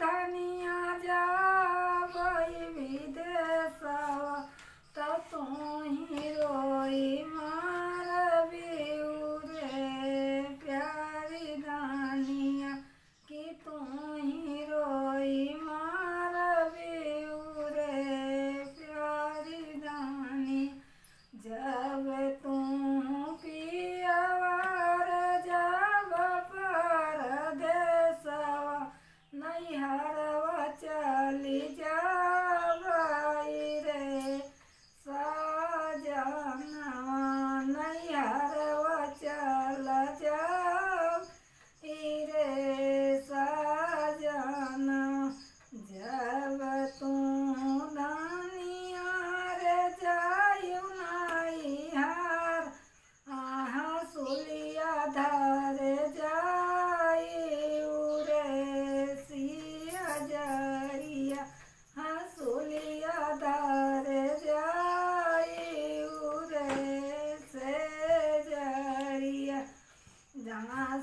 धनिया जाबई विदेशवा त तू ही रोई मारबी रे प्यारी धनिया कि तू ही रोई मारबी रे प्यारी धनिया जब तू पियवार जब परदेसवा नैहरवा चली जाबई रे सजनवा नैहरवा चल जाबई रे सजना जब तू धनिया रे जायु नैहर हँसुलिया धर जायु रे सिया जरिया हँसुलिया धर जायु रे से जरिया जहाँ